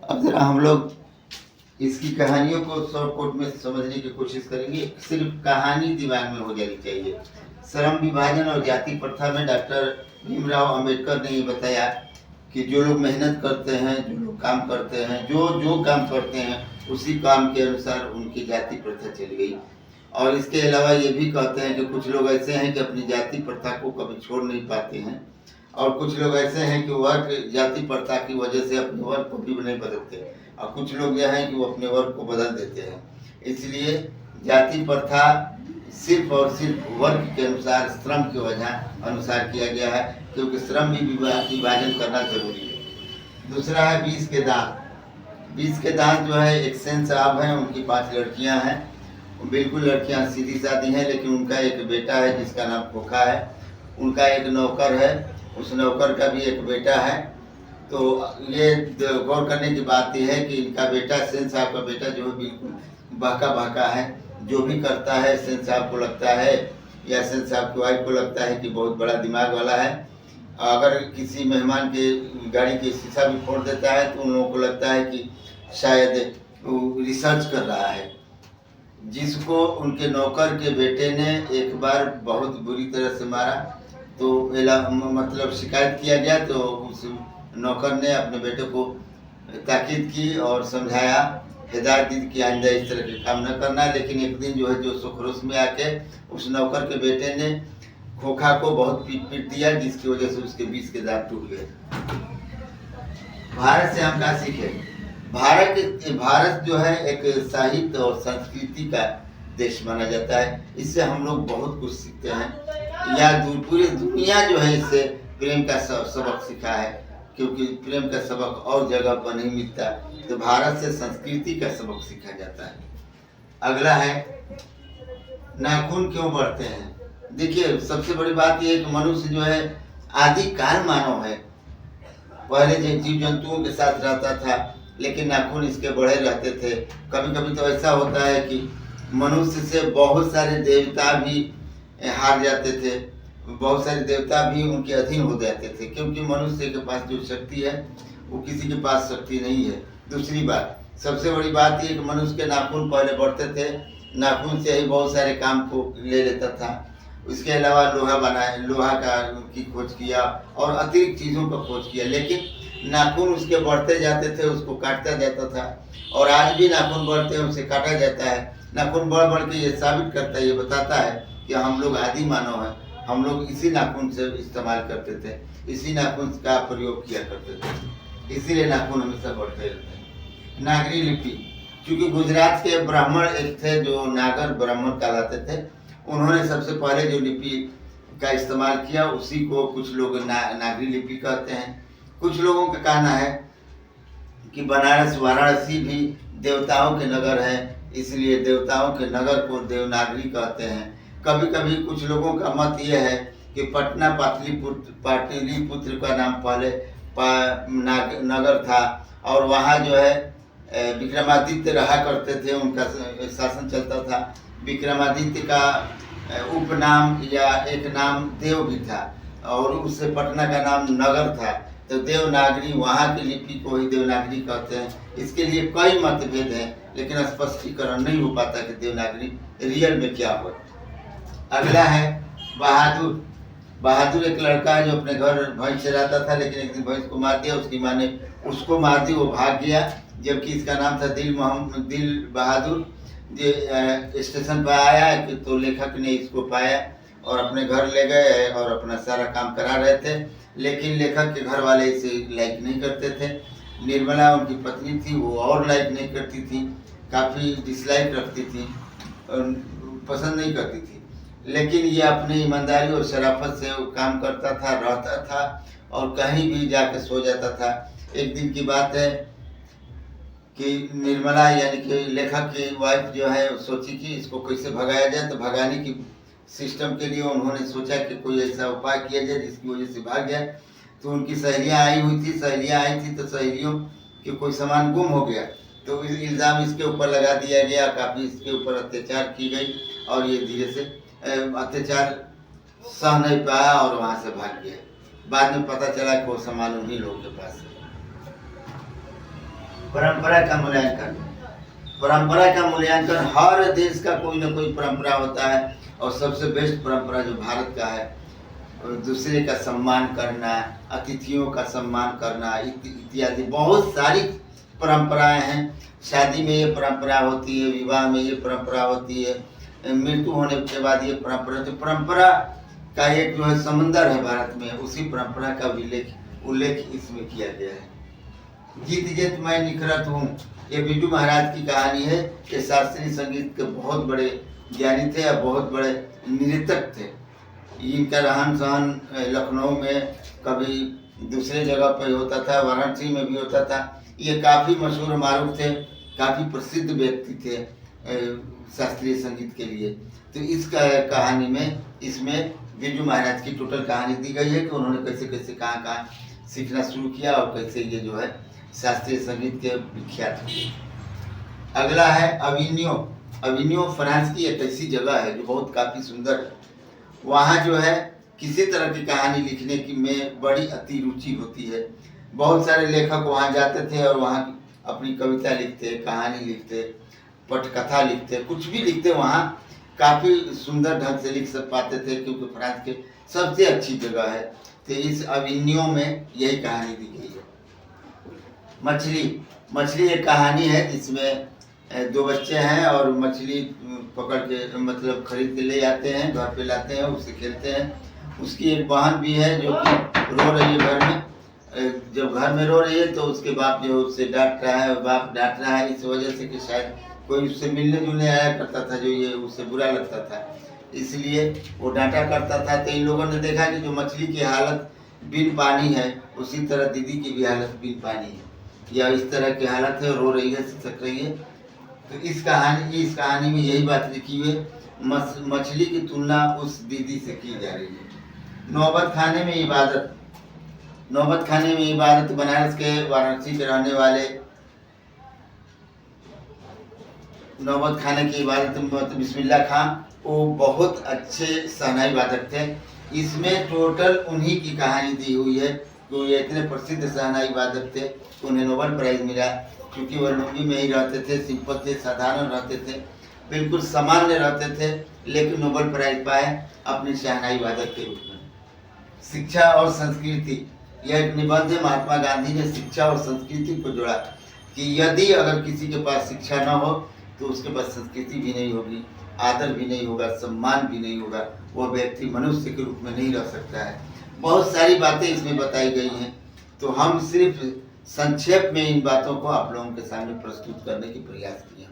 अब जरा हम लोग इसकी कहानियों को शॉर्टकट में समझने की कोशिश करेंगे। सिर्फ कहानी दिमाग में हो जानी चाहिए। श्रम विभाजन और जाति प्रथा में डॉक्टर भीमराव अंबेडकर ने ये बताया कि जो लोग मेहनत करते हैं, जो लोग काम करते हैं, जो काम करते हैं, उसी काम के अनुसार उनकी जाति प्रथा चली गई। और इसके अलावा ये भी कहते हैं कि कुछ लोग ऐसे हैं कि अपनी जाति प्रथा को कभी छोड़ नहीं पाते हैं, और कुछ लोग ऐसे हैं कि वर्ग जाति प्रथा की वजह से अपने वर्ग को भी नहीं बदलते, और कुछ लोग यह हैं कि वो अपने वर्ग को बदल देते हैं। इसलिए जाति प्रथा सिर्फ और सिर्फ वर्ग के अनुसार, श्रम की वजह अनुसार किया गया है, क्योंकि श्रम भी विभाजन करना जरूरी है। दूसरा है 20 के दांत। 20 के दांत जो है एक सेन साहब हैं, उनकी 5 लड़कियां हैं। बिल्कुल लड़कियां सीधी सादी हैं, लेकिन उनका एक बेटा है जिसका नाम खोखा है। उनका एक नौकर है, उस नौकर का भी एक बेटा है। तो ये गौर करने की बात यह है कि इनका बेटा, सेन साहब का बेटा जो है बिल्कुल बहका बहका है। जो भी करता है सेन साहब को लगता है, या सेन साहब की वाइफ को लगता है कि बहुत बड़ा दिमाग वाला है। अगर किसी मेहमान के गाड़ी की शीशा भी फोड़ देता है तो उन लोगों को लगता है कि शायद वो रिसर्च कर रहा है। जिसको उनके नौकर के बेटे ने एक बार बहुत बुरी तरह से मारा, तो मतलब शिकायत किया गया, तो उस नौकर ने अपने बेटे को ताकीद की और समझाया, हिदायत दी कि आइंदा इस तरह के काम न करना। लेकिन एक दिन जो है जो सुखरोश में आके उस नौकर के बेटे ने खोखा को बहुत पीट दिया, जिसकी वजह से उसके 20 के दांत टूट गए। भारत से हम क्या सीखे? भारत जो है एक साहित्य और संस्कृति का देश माना जाता है। इससे हम लोग बहुत कुछ सीखते हैं, या पूरी दुनिया जो है इससे प्रेम का सबक सीखा है, क्योंकि प्रेम का सबक और जगह पर नहीं मिलता। तो भारत से संस्कृति का सबक सीखा जाता है। अगला है नाखून क्यों बढ़ते हैं। देखिए, सबसे बड़ी बात यह है कि मनुष्य जो है आदिकाल मानव है। पहले जीव जंतुओं के साथ रहता था, लेकिन नाखून इसके बढ़े रहते थे। कभी कभी तो ऐसा होता है कि मनुष्य से बहुत सारे देवता भी हार जाते थे, बहुत सारे देवता भी उनके अधीन हो जाते थे, क्योंकि मनुष्य के पास जो शक्ति है वो किसी के पास शक्ति नहीं है। दूसरी बात, सबसे बड़ी बात ये कि मनुष्य के नाखून पहले बढ़ते थे, नाखून से ही बहुत सारे काम को ले लेता था। इसके अलावा लोहा का की खोज किया और अतिरिक्त चीज़ों का खोज किया, लेकिन नाखून उसके बढ़ते जाते थे, उसको काटता जाता था। और आज भी नाखून बढ़ते हैं, उसे काटा जाता है। नाखून बढ़ बढ़ के ये साबित करता है, ये बताता है कि हम लोग आदि मानव हैं। हम लोग इसी नाखून से इस्तेमाल करते थे, इसी नाखून का प्रयोग किया करते थे, इसीलिए नाखून हमेशा बढ़ते रहते हैं। नागरी लिपि, क्योंकि गुजरात के ब्राह्मण एक थे जो नागर ब्राह्मण कहलाते थे, उन्होंने सबसे पहले जो लिपि का इस्तेमाल किया उसी को कुछ लोग नागरी लिपि कहते हैं। कुछ लोगों का कहना है कि बनारस वाराणसी भी देवताओं के नगर है, इसलिए देवताओं के नगर को देवनागरी कहते हैं। कभी कभी कुछ लोगों का मत यह है कि पटना पाटलिपुत्र का नाम पहले नगर था, और वहाँ जो है विक्रमादित्य रहा करते थे, उनका शासन चलता था। विक्रमादित्य का उपनाम या एक नाम देव भी था, और उससे पटना का नाम नगर था। तो देवनागरी, वहाँ की लिपि को ही देवनागरी कहते हैं। इसके लिए कई मतभेद हैं, लेकिन स्पष्टीकरण नहीं हो पाता कि देवनागरी रियल में क्या हो। अगला है बहादुर। बहादुर एक लड़का है जो अपने घर भैंस चराता था, लेकिन एक दिन भैंस को मार दिया, उसकी माँ ने उसको मार दी, वो भाग गया। जबकि इसका नाम था दिल बहादुर। स्टेशन पर आया कि तो लेखक ने इसको पाया और अपने घर ले गए और अपना सारा काम करा रहे थे, लेकिन लेखक के घर वाले इसे लाइक नहीं करते थे। निर्मला उनकी पत्नी थी, वो और लाइक नहीं करती थी, काफ़ी डिसलाइक रखती थी, पसंद नहीं करती थी। लेकिन ये अपनी ईमानदारी और शराफत से वो काम करता था, रहता था, और कहीं भी जाकर सो जाता था। एक दिन की बात है कि निर्मला यानी कि लेखक की वाइफ जो है सोची कि इसको कैसे भगाया जाए। तो भगाने की सिस्टम के लिए उन्होंने सोचा कि कोई ऐसा उपाय किया जाए जिसकी वजह से भाग जाए। तो उनकी सहेलियाँ आई हुई थी, तो सहेलियों के कोई सामान गुम हो गया, तो इल्ज़ाम इसके ऊपर लगा दिया गया, काफ़ी इसके ऊपर अत्याचार की गई, और ये धीरे से अत्याचार सह नहीं पाया और वहाँ से भाग गया। बाद में पता चला कि वो सामान उन्हीं लोगों के पास है। परंपरा का मूल्यांकन। परंपरा का मूल्यांकन, हर देश का कोई ना कोई परंपरा होता है और सबसे बेस्ट परंपरा जो भारत का है, दूसरे का सम्मान करना, अतिथियों का सम्मान करना इत्यादि बहुत सारी परंपराएं हैं। शादी में ये परंपरा होती है, विवाह में ये परंपरा होती है, मृत्यु होने के बाद ये परंपरा, तो परंपरा का एक जो है समंदर है भारत में, उसी परंपरा का उल्लेख इसमें किया गया है। गीत गीत मैं निखरत हूँ, ये बिरजू महाराज की कहानी है। ये शास्त्रीय संगीत के बहुत बड़े ज्ञानी थे और बहुत बड़े नृतक थे। इनका रहन सहन लखनऊ में, कभी दूसरे जगह पर होता था, वाराणसी में भी होता था। ये काफ़ी मशहूर मारूफ थे, काफ़ी प्रसिद्ध व्यक्ति थे शास्त्रीय संगीत के लिए। तो इस कहानी में, इसमें बिरजू महाराज की टोटल कहानी दी गई है कि उन्होंने कैसे कैसे कहाँ कहाँ सीखना शुरू किया और कैसे ये जो है शास्त्रीय संगीत के विख्यात हुए। अगला है अविन्यो। अविन्यो फ्रांस की एक ऐसी जगह है जो बहुत काफ़ी सुंदर है। वहाँ जो है किसी तरह की कहानी लिखने की में बड़ी अति रुचि होती है। बहुत सारे लेखक वहाँ जाते थे और वहाँ अपनी कविता लिखते, कहानी लिखते, पटकथा लिखते, कुछ भी लिखते, वहाँ काफ़ी सुंदर ढंग से लिख पाते थे क्योंकि फ्रांस की सबसे अच्छी जगह है। तो इस अविन्यो में यही कहानी दी गई है। मछली एक कहानी है जिसमें दो बच्चे हैं और मछली पकड़ के मतलब खरीद के ले आते हैं, घर पे लाते हैं, उससे खेलते हैं। उसकी एक बहन भी है जो कि रो रही है घर में। जब घर में रो रही है तो उसके बाप जो उससे डांट रहा है, बाप डांट रहा है इस वजह से कि शायद कोई उससे मिलने जुलने आया करता था जो ये उससे बुरा लगता था, इसलिए वो डांटा करता था। तो इन लोगों ने देखा कि जो मछली की हालत बिन पानी है, उसी तरह दीदी की भी हालत बिन पानी है, या इस तरह की हालत है, रो रही है, सिसक रही है। तो इस कहानी में यही बात लिखी हुई है, मछली की तुलना उस दीदी से की जा रही है। नौबत खाने में इबादत बनारस के वाराणसी के रहने वाले नौबत खाने की इबादत बिस्मिल्लाह खां, वो बहुत अच्छे शहनाई वादक थे। इसमें टोटल उन्हीं की कहानी दी हुई है। तो ये इतने प्रसिद्ध शहनाई वादक थे, उन्हें नोबेल प्राइज़ मिला क्योंकि वह लुंगी में ही रहते थे, सिंपल थे, साधारण रहते थे, बिल्कुल सामान्य रहते थे, लेकिन नोबेल प्राइज़ पाए अपनी शहनाई वादक के रूप में। शिक्षा और संस्कृति, यह एक निबंध है। महात्मा गांधी ने शिक्षा और संस्कृति को जोड़ा कि यदि अगर किसी के पास शिक्षा न हो तो उसके पास संस्कृति भी नहीं होगी, आदर भी नहीं होगा, सम्मान भी नहीं होगा, वह व्यक्ति मनुष्य के रूप में नहीं रह सकता है। बहुत सारी बातें इसमें बताई गई हैं, तो हम सिर्फ संक्षेप में इन बातों को आप लोगों के सामने प्रस्तुत करने की प्रयास किया।